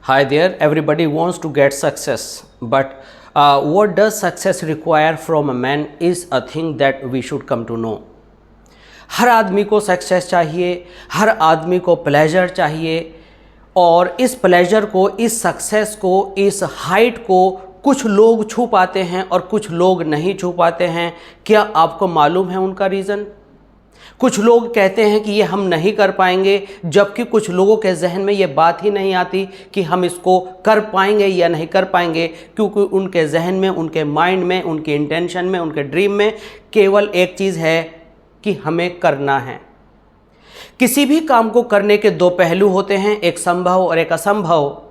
Hi there, everybody wants to get success, but what does success require from a man is a thing that we should come to know. हर आदमी को success चाहिए, हर आदमी को pleasure चाहिए और इस pleasure को, इस सक्सेस को, इस हाइट को कुछ लोग छू पाते हैं और कुछ लोग नहीं छू पाते हैं। क्या आपको मालूम है उनका रीज़न? कुछ लोग कहते हैं कि ये हम नहीं कर पाएंगे, जबकि कुछ लोगों के जहन में ये बात ही नहीं आती कि हम इसको कर पाएंगे या नहीं कर पाएंगे, क्योंकि उनके जहन में, उनके माइंड में, उनके इंटेंशन में, उनके ड्रीम में केवल एक चीज़ है कि हमें करना है। किसी भी काम को करने के दो पहलू होते हैं, एक संभव और एक असंभव।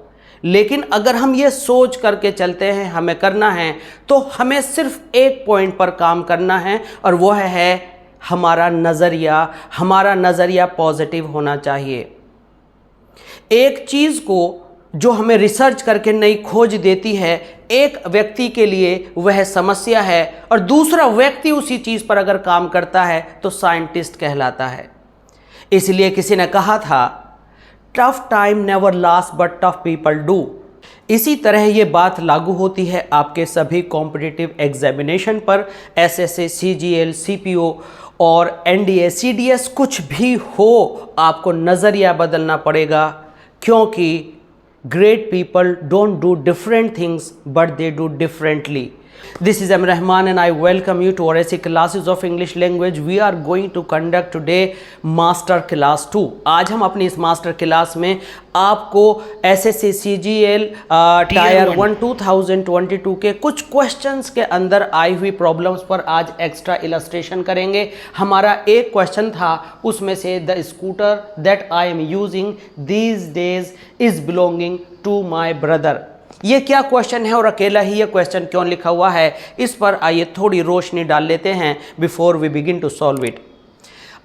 लेकिन अगर हम ये सोच करके चलते हैं हमें करना है, तो हमें सिर्फ एक पॉइंट पर काम करना है और वह है हमारा नज़रिया पॉजिटिव होना चाहिए। एक चीज़ को जो हमें रिसर्च करके नई खोज देती है, एक व्यक्ति के लिए वह समस्या है और दूसरा व्यक्ति उसी चीज़ पर अगर काम करता है तो साइंटिस्ट कहलाता है। इसलिए किसी ने कहा था, tough time never last but tough people do. इसी तरह ये बात लागू होती है आपके सभी कॉम्पिटिटिव एग्जामिनेशन पर, एसएससी, सीजीएल, सीपीओ और एनडीए, सीडीएस, कुछ भी हो, आपको नज़रिया बदलना पड़ेगा, क्योंकि great people don't do different things but they do differently. This is M. Rahman and I welcome you to RSC classes of English language. We are going to conduct today Master Class 2. आज हम अपनी इस master class में आपको SSC CGL tyre 1 2022 के कुछ questions के अंदर आई हुई प्रॉब्लम्स पर आज एक्स्ट्रा इलस्ट्रेशन करेंगे। हमारा एक क्वेश्चन था, उसमें से the scooter that I am using these days is belonging to my brother. ये क्या क्वेश्चन है और अकेला ही ये क्वेश्चन क्यों लिखा हुआ है, इस पर आइए थोड़ी रोशनी डाल लेते हैं before we begin to solve it.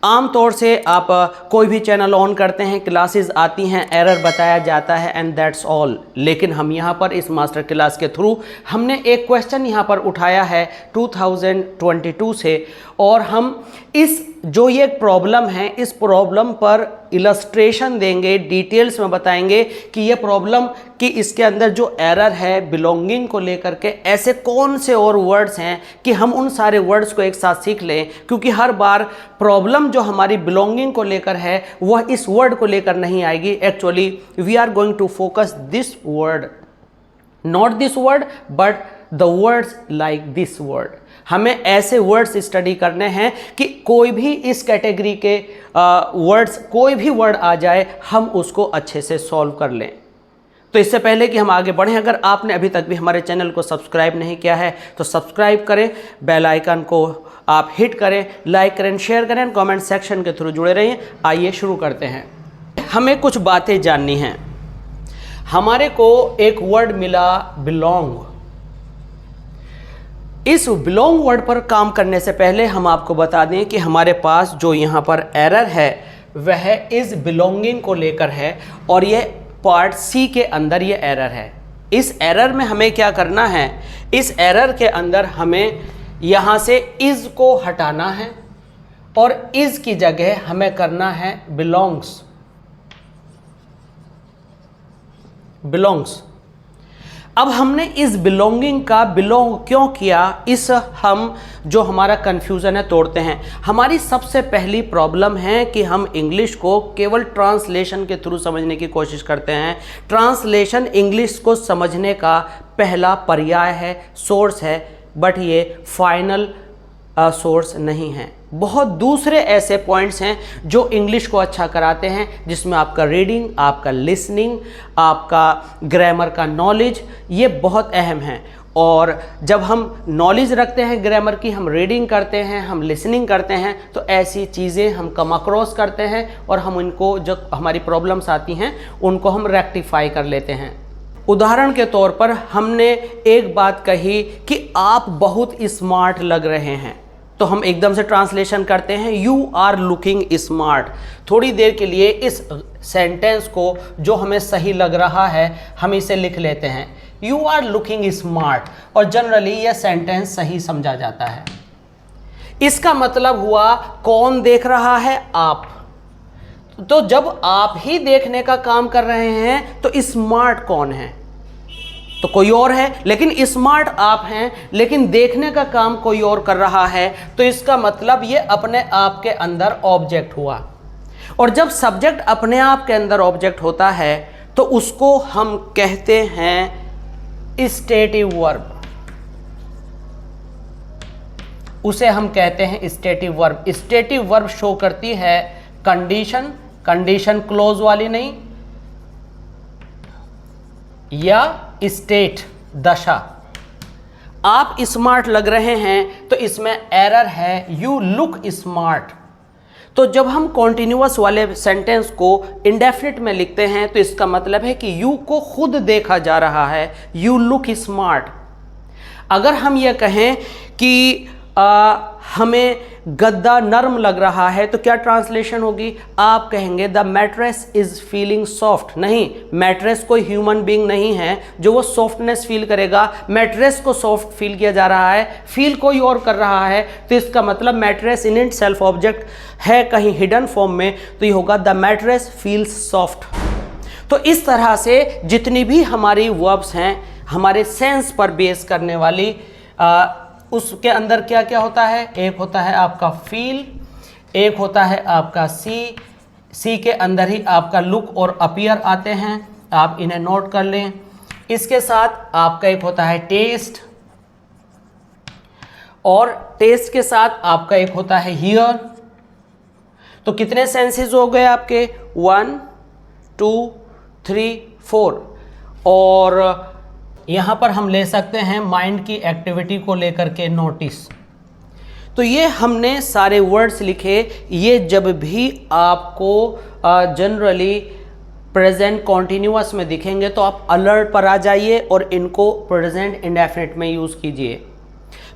आमतौर से आप कोई भी चैनल ऑन करते हैं, क्लासेस आती हैं, एरर बताया जाता है एंड दैट्स ऑल। लेकिन हम यहाँ पर इस मास्टर क्लास के थ्रू हमने एक क्वेश्चन यहाँ पर उठाया है 2022 से, और हम इस जो ये प्रॉब्लम है, इस प्रॉब्लम पर इलस्ट्रेशन देंगे, डिटेल्स में बताएंगे कि ये प्रॉब्लम कि इसके अंदर जो एरर है बिलोंगिंग को लेकर के, ऐसे कौन से और वर्ड्स हैं कि हम उन सारे वर्ड्स को एक साथ सीख लें, क्योंकि हर बार प्रॉब्लम जो हमारी बिलोंगिंग को लेकर है वह इस वर्ड को लेकर नहीं आएगी। Actually we are going to focus this word, not this word but the words like this word. हमें ऐसे वर्ड्स स्टडी करने हैं कि कोई भी इस कैटेगरी के वर्ड्स, कोई भी वर्ड आ जाए, हम उसको अच्छे से सॉल्व कर लें। तो इससे पहले कि हम आगे बढ़ें, अगर आपने अभी तक भी हमारे चैनल को सब्सक्राइब नहीं किया है तो सब्सक्राइब करें, बेल आइकन को आप हिट करें, लाइक करें, शेयर करें, कमेंट सेक्शन के थ्रू जुड़े रहिए। आइए शुरू करते हैं। हमें कुछ बातें जाननी हैं। हमारे को एक वर्ड मिला बिलोंग। इस बिलोंग वर्ड पर काम करने से पहले हम आपको बता दें कि हमारे पास जो यहाँ पर एरर है वह इस बिलोंगिंग को लेकर है और यह पार्ट सी के अंदर ये एरर है। इस एरर में हमें क्या करना है, इस एरर के अंदर हमें यहाँ से इज को हटाना है और इज की जगह हमें करना है बिलोंग्स। अब हमने इस बिलोंगिंग का बिलोंग क्यों किया, इस हम जो हमारा कन्फ्यूज़न है तोड़ते हैं। हमारी सबसे पहली प्रॉब्लम है कि हम इंग्लिश को केवल ट्रांसलेशन के थ्रू समझने की कोशिश करते हैं। ट्रांसलेशन इंग्लिश को समझने का पहला पर्याय है, सोर्स है, बट ये फाइनल सोर्स नहीं है। बहुत दूसरे ऐसे पॉइंट्स हैं जो इंग्लिश को अच्छा कराते हैं, जिसमें आपका रीडिंग, आपका लिसनिंग, आपका ग्रामर का नॉलेज, ये बहुत अहम है। और जब हम नॉलेज रखते हैं ग्रामर की, हम रीडिंग करते हैं, हम लिसनिंग करते हैं, तो ऐसी चीज़ें हम कम अक्रॉस करते हैं और हम इनको, जो हमारी प्रॉब्लम्स आती हैं उनको हम रेक्टिफाई कर लेते हैं। उदाहरण के तौर पर हमने एक बात कही कि आप बहुत स्मार्ट लग रहे हैं, तो हम एकदम से ट्रांसलेशन करते हैं यू आर लुकिंग स्मार्ट। थोड़ी देर के लिए इस सेंटेंस को जो हमें सही लग रहा है हम इसे लिख लेते हैं यू आर लुकिंग स्मार्ट, और जनरली यह सेंटेंस सही समझा जाता है। इसका मतलब हुआ कौन देख रहा है, आप। तो जब आप ही देखने का काम कर रहे हैं तो स्मार्ट कौन है? तो कोई और है, लेकिन स्मार्ट आप हैं, लेकिन देखने का काम कोई और कर रहा है, तो इसका मतलब ये अपने आप के अंदर ऑब्जेक्ट हुआ। और जब सब्जेक्ट अपने आप के अंदर ऑब्जेक्ट होता है तो उसको हम कहते हैं स्टेटिव वर्ब। उसे हम कहते हैं stative verb. Stative verb show करती है कंडीशन, कंडीशन क्लोज वाली नहीं, या स्टेट, दशा। आप स्मार्ट लग रहे हैं तो इसमें एरर है, यू लुक स्मार्ट। तो जब हम कॉन्टिन्यूअस वाले सेंटेंस को इंडेफिनिट में लिखते हैं तो इसका मतलब है कि यू को खुद देखा जा रहा है, यू लुक स्मार्ट। अगर हम यह कहें कि हमें गद्दा नरम लग रहा है तो क्या ट्रांसलेशन होगी? आप कहेंगे the mattress is feeling soft. नहीं, मैट्रेस कोई ह्यूमन बीइंग नहीं है जो वो सॉफ्टनेस फील करेगा। मैट्रेस को सॉफ्ट फील किया जा रहा है, फील कोई और कर रहा है, तो इसका मतलब mattress in it self object है कहीं हिडन फॉर्म में, तो ये होगा द मैट्रेस फील्स सॉफ्ट। तो इस तरह से जितनी भी हमारी वर्ब्स हैं हमारे सेंस पर बेस करने वाली, उसके अंदर क्या क्या होता है? एक होता है आपका फील, एक होता है आपका सी के अंदर ही आपका लुक और अपीयर आते हैं, आप इन्हें नोट कर लें। इसके साथ आपका एक होता है टेस्ट, और टेस्ट के साथ आपका एक होता है हियर। तो कितने सेंसेस हो गए आपके? 1 2 3 4। और यहाँ पर हम ले सकते हैं माइंड की एक्टिविटी को लेकर के नोटिस। तो ये हमने सारे वर्ड्स लिखे, ये जब भी आपको जनरली प्रेजेंट कॉन्टिन्यूअस में दिखेंगे तो आप अलर्ट पर आ जाइए और इनको प्रेजेंट इंडेफिनिट में यूज़ कीजिए।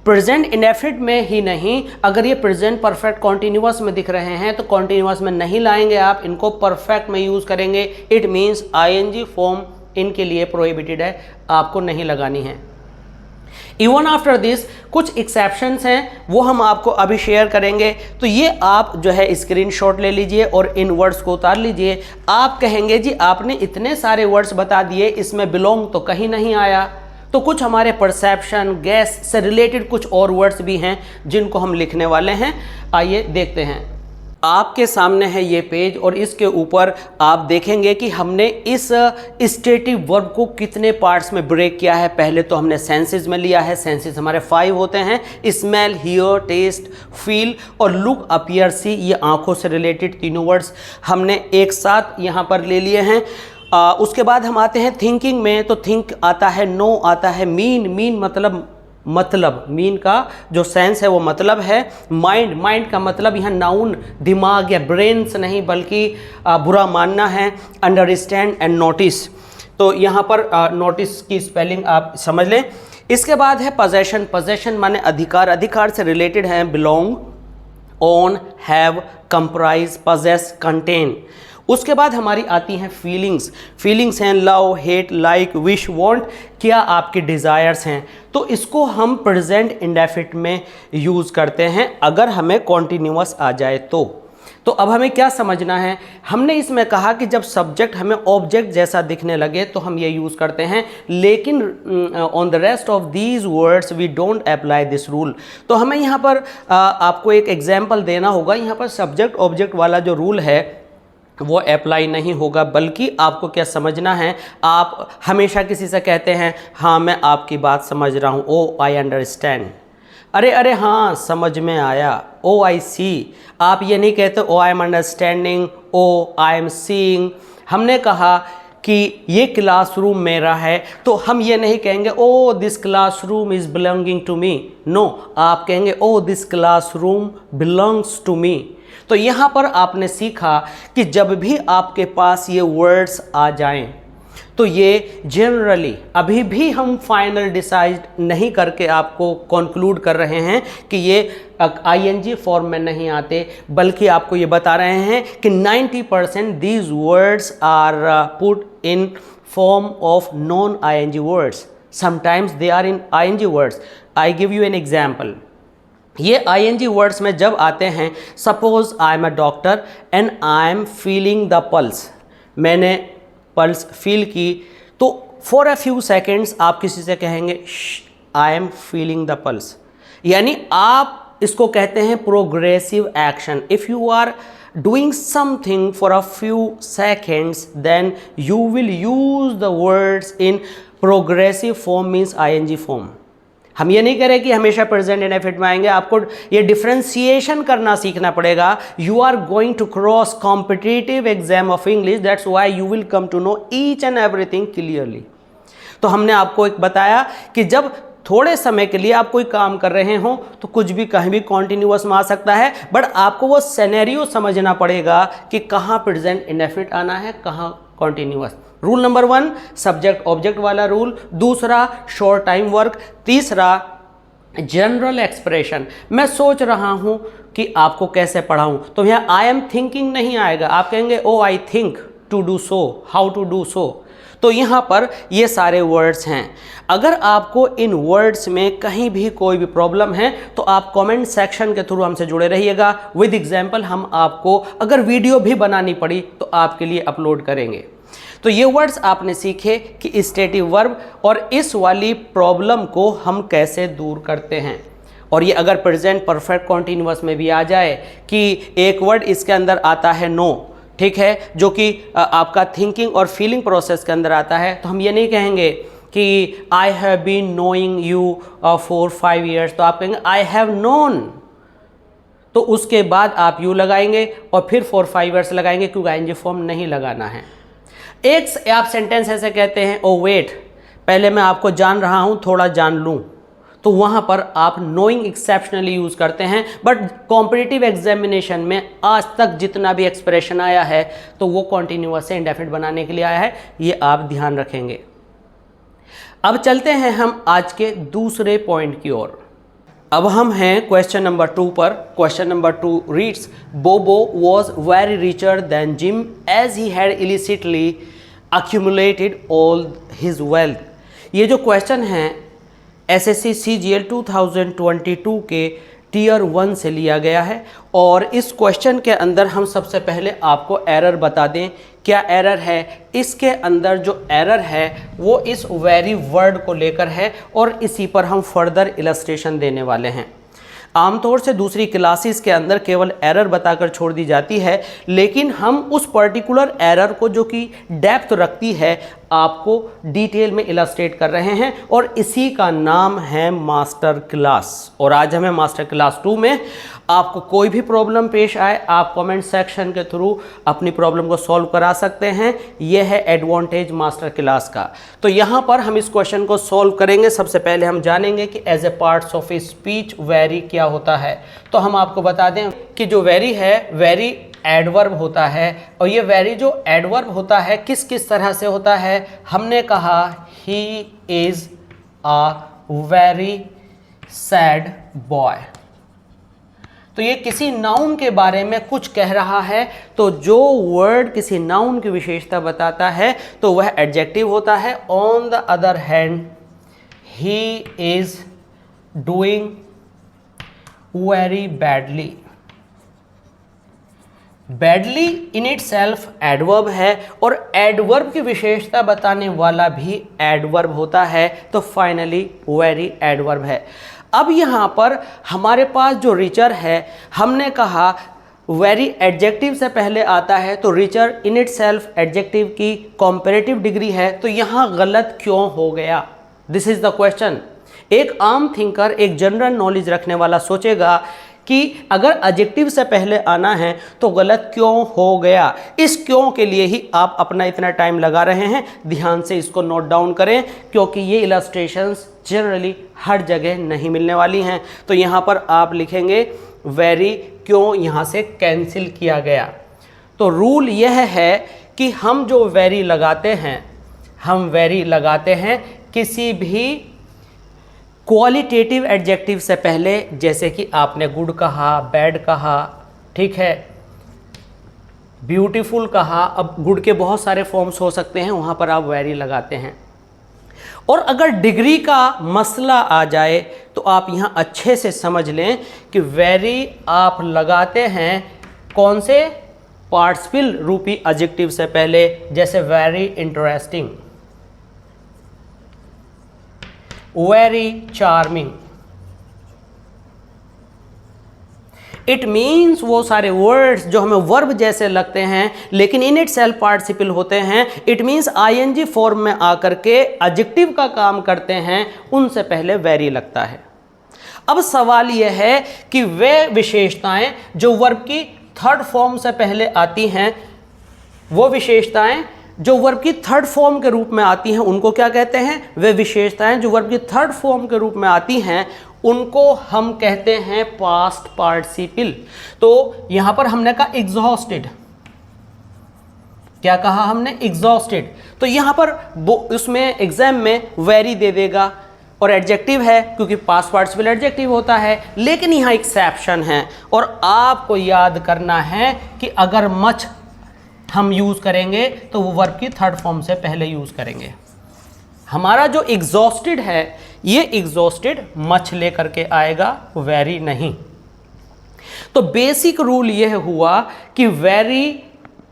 प्रेजेंट इंडेफिनिट में ही नहीं, अगर ये प्रेजेंट परफेक्ट कॉन्टिन्यूअस में दिख रहे हैं तो कॉन्टिन्यूअस में नहीं लाएंगे आप, इनको परफेक्ट में यूज़ करेंगे। इट मीन्स आईएनजी फॉर्म इनके लिए प्रोहिबिटेड है, आपको नहीं लगानी है। इवन आफ्टर दिस कुछ एक्सेप्शंस हैं, वो हम आपको अभी शेयर करेंगे। तो ये आप जो है स्क्रीनशॉट ले लीजिए और इन वर्ड्स को उतार लीजिए। आप कहेंगे जी आपने इतने सारे वर्ड्स बता दिए, इसमें बिलोंग तो कहीं नहीं आया। तो कुछ हमारे परसेप्शन, गैस से रिलेटेड कुछ और वर्ड्स भी हैं जिनको हम लिखने वाले हैं। आइए देखते हैं। आपके सामने है ये पेज और इसके ऊपर आप देखेंगे कि हमने इस स्टेटिव वर्ब को कितने पार्ट्स में ब्रेक किया है। पहले तो हमने सेंसेस में लिया है, सेंसेस हमारे 5 होते हैं, स्मेल, हियर, टेस्ट, फील और लुक, अपीयर, सी। ये आंखों से रिलेटेड तीनों वर्ड्स हमने एक साथ यहाँ पर ले लिए हैं। उसके बाद हम आते हैं थिंकिंग में। तो थिंक आता है, नो आता है, मीन मतलब मीन का जो सेंस है वो मतलब है। माइंड का मतलब यहाँ नाउन, दिमाग या ब्रेन से नहीं बल्कि बुरा मानना है। अंडरस्टैंड एंड नोटिस, तो यहाँ पर नोटिस की स्पेलिंग आप समझ लें। इसके बाद है पजेशन माने अधिकार, अधिकार से रिलेटेड है belong, own, have, comprise, possess, contain. उसके बाद हमारी आती हैं फीलिंग्स हैं love, hate, like, wish, want, क्या आपके डिज़ायर्स हैं। तो इसको हम प्रेजेंट इंडेफिनिट में यूज़ करते हैं अगर हमें कॉन्टिन्यूअस आ जाए तो अब हमें क्या समझना है? हमने इसमें कहा कि जब सब्जेक्ट हमें ऑब्जेक्ट जैसा दिखने लगे तो हम ये यूज़ करते हैं, लेकिन on the rest of these words we don't apply this rule. तो हमें यहाँ पर आपको एक एग्जाम्पल देना होगा। यहाँ पर सब्जेक्ट ऑब्जेक्ट वाला जो रूल है वो अप्लाई नहीं होगा, बल्कि आपको क्या समझना है, आप हमेशा किसी से कहते हैं हाँ मैं आपकी बात समझ रहा हूँ, ओ आई अंडरस्टैंड, अरे हाँ समझ में आया, ओ आई सी। आप ये नहीं कहते oh I am understanding, oh I am seeing. हमने कहा कि ये क्लासरूम मेरा है तो हम ये नहीं कहेंगे oh this classroom is belonging to me. No, आप कहेंगे oh this classroom belongs to me. तो यहाँ पर आपने सीखा कि जब भी आपके पास ये वर्ड्स आ जाएं तो ये जनरली, अभी भी हम फाइनल डिसाइड नहीं करके आपको कंक्लूड कर रहे हैं कि ये आईएनजी फॉर्म में नहीं आते, बल्कि आपको ये बता रहे हैं कि 90% these words are put in form of non ING words, sometimes they are in ING words. I give you an example. ये आईएनजी वर्ड्स में जब आते हैं, suppose I am a doctor and I am feeling the pulse, मैंने pulse feel की, तो for a few seconds आप किसी से कहेंगे I am feeling the pulse, यानी आप इसको कहते हैं progressive action. If you are doing something for a few seconds then you will use the words in progressive form, means ING form. हम ये नहीं कह रहे कि हमेशा प्रेजेंट इंडेफिनिट में आएंगे, आपको ये डिफ्रेंसिएशन करना सीखना पड़ेगा। You are going to cross competitive exam of English, that's why you will come to know each and everything clearly. तो हमने आपको एक बताया कि जब थोड़े समय के लिए आप कोई काम कर रहे हो तो कुछ भी कहीं भी कॉन्टिन्यूअस में आ सकता है, बट आपको वो सिनेरियो समझना पड़ेगा कि कहाँ प्रेजेंट इंडेफिनिट आना है, कहाँ continuous. Rule number 1 subject object वाला रूल, दूसरा शॉर्ट टाइम वर्क, तीसरा जनरल एक्सप्रेशन। मैं सोच रहा हूं कि आपको कैसे पढ़ाऊं, तो यहाँ आई एम थिंकिंग नहीं आएगा, आप कहेंगे oh I think to do so, how to do so. तो यहाँ पर ये सारे वर्ड्स हैं। अगर आपको इन वर्ड्स में कहीं भी कोई भी प्रॉब्लम है तो आप कमेंट सेक्शन के थ्रू हमसे जुड़े रहिएगा। विद एग्जाम्पल हम आपको अगर वीडियो भी बनानी पड़ी तो आपके लिए अपलोड करेंगे। तो ये वर्ड्स आपने सीखे कि स्टेटिव वर्ब और इस वाली प्रॉब्लम को हम कैसे दूर करते हैं। और ये अगर प्रेजेंट परफेक्ट कॉन्टिन्यूअस में भी आ जाए कि एक वर्ड इसके अंदर आता है नो, ठीक है, जो कि आपका थिंकिंग और फीलिंग प्रोसेस के अंदर आता है, तो हम ये नहीं कहेंगे कि I have been knowing you for 5 years, तो आप कहेंगे आई हैव नोन। तो उसके बाद आप यू लगाएंगे और फिर 4-5 years लगाएंगे, क्योंकि आईएनजी फॉर्म नहीं लगाना है। एक आप सेंटेंस ऐसे कहते हैं, ओ वेट, पहले मैं आपको जान रहा हूं, थोड़ा जान लूं, तो वहां पर आप नोइंग एक्सेप्शनली यूज करते हैं। बट कॉम्पिटिटिव एग्जामिनेशन में आज तक जितना भी एक्सप्रेशन आया है तो वो कॉन्टिन्यूअस से इंडेफिनिट बनाने के लिए आया है, ये आप ध्यान रखेंगे। अब चलते हैं हम आज के दूसरे पॉइंट की ओर। अब हम हैं क्वेश्चन नंबर 2 पर। Question number 2 reads, Bobo was very richer than Jim as he had illicitly accumulated all his wealth। ये जो क्वेश्चन है एसएससी सीजीएल 2022 के टीयर 1 से लिया गया है और इस क्वेश्चन के अंदर हम सबसे पहले आपको एरर बता दें। क्या एरर है? इसके अंदर जो एरर है वो इस वेरी वर्ड को लेकर है और इसी पर हम फर्दर इलस्ट्रेशन देने वाले हैं। आमतौर से दूसरी क्लासेस के अंदर केवल एरर बताकर छोड़ दी जाती है, लेकिन हम उस पर्टिकुलर एरर को जो कि डेप्थ रखती है आपको डिटेल में इलस्ट्रेट कर रहे हैं और इसी का नाम है मास्टर क्लास। और आज हमें मास्टर क्लास 2 में आपको कोई भी प्रॉब्लम पेश आए आप कमेंट सेक्शन के थ्रू अपनी प्रॉब्लम को सॉल्व करा सकते हैं। यह है एडवांटेज मास्टर क्लास का। तो यहाँ पर हम इस क्वेश्चन को सॉल्व करेंगे। सबसे पहले हम जानेंगे कि as a parts of speech very क्या होता है। तो हम आपको बता दें कि जो वेरी है, वेरी एडवर्ब होता है और ये वेरी जो एडवर्ब होता है किस किस तरह से होता है। हमने कहा he is a very sad boy, तो ये किसी नाउन के बारे में कुछ कह रहा है। तो जो वर्ड किसी नाउन की विशेषता बताता है तो वह एडजेक्टिव होता है। On the other hand he is doing very badly. Badly in it self adverb है और एडवर्ब की विशेषता बताने वाला भी एडवर्ब होता है। तो फाइनली वेरी एडवर्ब है। अब यहाँ पर हमारे पास जो रिचर है, हमने कहा वेरी एडजेक्टिव से पहले आता है तो richer in itself adjective की कॉम्पेरेटिव डिग्री है। तो यहाँ गलत क्यों हो गया? This is the question. एक आम थिंकर, एक जनरल नॉलेज रखने वाला सोचेगा कि अगर एडजेक्टिव से पहले आना है तो गलत क्यों हो गया। इस क्यों के लिए ही आप अपना इतना टाइम लगा रहे हैं। ध्यान से इसको नोट डाउन करें क्योंकि ये इलस्ट्रेशंस जनरली हर जगह नहीं मिलने वाली हैं। तो यहाँ पर आप लिखेंगे वेरी क्यों यहाँ से कैंसिल किया गया। तो रूल यह है कि हम जो वेरी लगाते हैं, हम वेरी लगाते हैं किसी भी क्वालिटेटिव एडजेक्टिव से पहले, जैसे कि आपने गुड कहा, बैड कहा, ठीक है, ब्यूटीफुल कहा। अब गुड के बहुत सारे फॉर्म्स हो सकते हैं, वहाँ पर आप वेरी लगाते हैं। और अगर डिग्री का मसला आ जाए तो आप यहाँ अच्छे से समझ लें कि वेरी आप लगाते हैं कौन से पार्टिसिपल रूपी एडजेक्टिव से पहले, जैसे very interesting, very charming. It means वो सारे वर्ड्स जो हमें वर्ब जैसे लगते हैं लेकिन इन इट सेल्फ पार्टिसिपल होते हैं, इट मीन्स आईएनजी फॉर्म में आकर के एडजेक्टिव का काम करते हैं, उनसे पहले वेरी लगता है। अब सवाल यह है कि वे विशेषताएं जो वर्ब की थर्ड फॉर्म से पहले आती हैं, वो विशेषताएं जो वर्ब की थर्ड फॉर्म के रूप में आती हैं उनको क्या कहते हैं? वे विशेषताएं जो वर्ब की थर्ड फॉर्म के रूप में आती हैं उनको हम कहते हैं पास्ट पार्टिसिपल। तो यहां पर हमने कहा एग्जॉस्टेड, क्या कहा हमने? एग्जॉस्टेड। तो यहां पर उसमें एग्जाम में वेरी दे देगा और एडजेक्टिव है क्योंकि पास्ट पार्टिसिपल एडजेक्टिव होता है, लेकिन यहां एक्सेप्शन है और आपको याद करना है कि अगर मच हम यूज करेंगे तो वो वर्ब की थर्ड फॉर्म से पहले यूज करेंगे। हमारा जो एग्जॉस्टेड है ये एग्जॉस्टेड मच लेकर के आएगा, वेरी नहीं। तो बेसिक रूल यह हुआ कि वेरी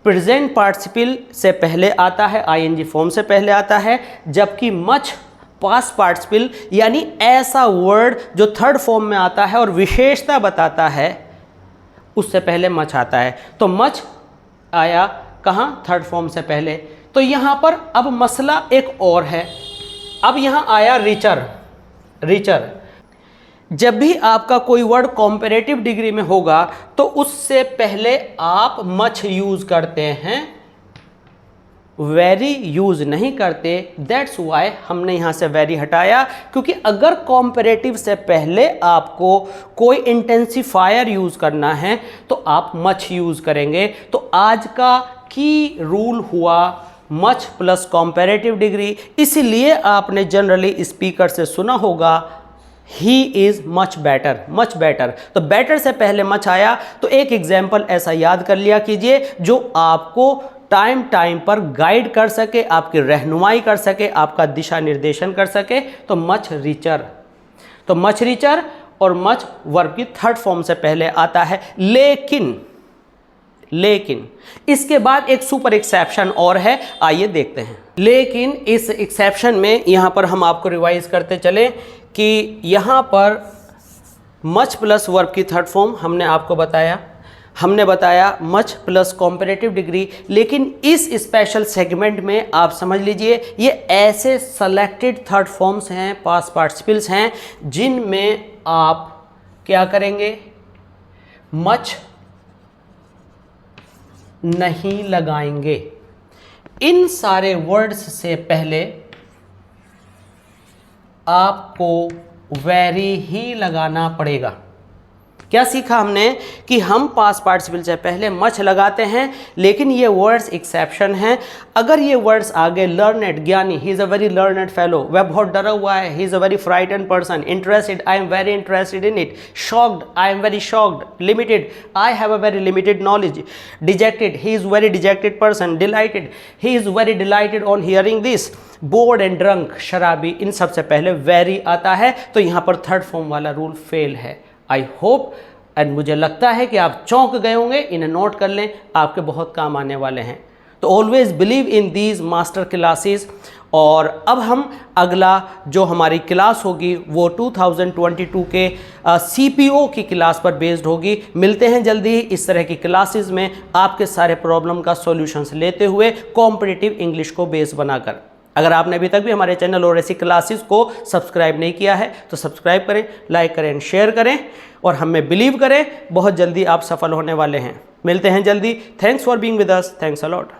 प्रेजेंट पार्टिसिपल से पहले आता है, आईएनजी फॉर्म से पहले आता है, जबकि मच पास्ट पार्टिसिपल यानी ऐसा वर्ड जो थर्ड फॉर्म में आता है और विशेषता बताता है उससे पहले मच आता है। तो मच आया कहाँ? थर्ड फॉर्म से पहले। तो यहां पर अब मसला एक और है। अब यहां आया रिचर। रिचर जब भी आपका कोई वर्ड कॉम्पैरेटिव डिग्री में होगा तो उससे पहले आप मच यूज करते हैं, वेरी यूज नहीं करते। दैट्स वाई हमने यहां से वेरी हटाया, क्योंकि अगर कॉम्पैरेटिव से पहले आपको कोई इंटेंसिफायर यूज करना है तो आप मच यूज करेंगे। तो आज का की रूल हुआ मच प्लस कॉम्पैरेटिव डिग्री। इसीलिए आपने जनरली स्पीकर से सुना होगा he is much better, much better. तो बेटर से पहले मच आया। तो एक एग्जाम्पल ऐसा याद कर लिया कीजिए जो आपको टाइम टाइम पर गाइड कर सके, आपकी रहनुमाई कर सके, आपका दिशा निर्देशन कर सके। तो मच रिचर, तो मच रिचर और मच वर्ब की थर्ड फॉर्म से पहले आता है। लेकिन इसके बाद एक सुपर एक्सेप्शन और है, आइए देखते हैं। लेकिन इस एक्सेप्शन में यहां पर हम आपको रिवाइज करते चले कि यहां पर मच प्लस वर्ब की थर्ड फॉर्म हमने आपको बताया, हमने बताया मच प्लस कॉम्पैरेटिव डिग्री। लेकिन इस स्पेशल सेगमेंट में आप समझ लीजिए ये ऐसे सेलेक्टेड थर्ड फॉर्म्स हैं, पास्ट पार्टिसिपल्स हैं, जिनमें आप क्या करेंगे? मच नहीं लगाएंगे। इन सारे वर्ड्स से पहले आपको वेरी ही लगाना पड़ेगा। क्या सीखा हमने कि हम पास्ट पार्टिसिपल से पहले मच लगाते हैं, लेकिन ये वर्ड्स एक्सेप्शन हैं। अगर ये वर्ड्स आगे लर्नेड, ज्ञानी, he is a very learned fellow, वह बहुत डरा हुआ है, he is a very frighten person, interested, I am very interested in it, shocked, I am very shocked, limited, I have a very limited knowledge, dejected, he is very dejected person, dilated, he is very dilated on hearing this, board and drunk, शराबी, इन सब से पहले very आता है। तो यहाँ पर third form वाला रूल फेल है। आई होप एंड मुझे लगता है कि आप चौंक गए होंगे, इन्हें नोट कर लें, आपके बहुत काम आने वाले हैं। तो always believe in these master classes. और अब हम अगला जो हमारी क्लास होगी वो 2022 के CPO की क्लास पर बेस्ड होगी। मिलते हैं जल्दी ही इस तरह की क्लासेस में आपके सारे प्रॉब्लम का सॉल्यूशंस लेते हुए कॉम्पिटिटिव इंग्लिश को बेस बनाकर। अगर आपने अभी तक भी हमारे चैनल और ऐसी क्लासेस को सब्सक्राइब नहीं किया है तो सब्सक्राइब करें, लाइक करें, शेयर करें और हमें बिलीव करें, बहुत जल्दी आप सफल होने वाले हैं। मिलते हैं जल्दी। Thanks for being with us. Thanks a lot.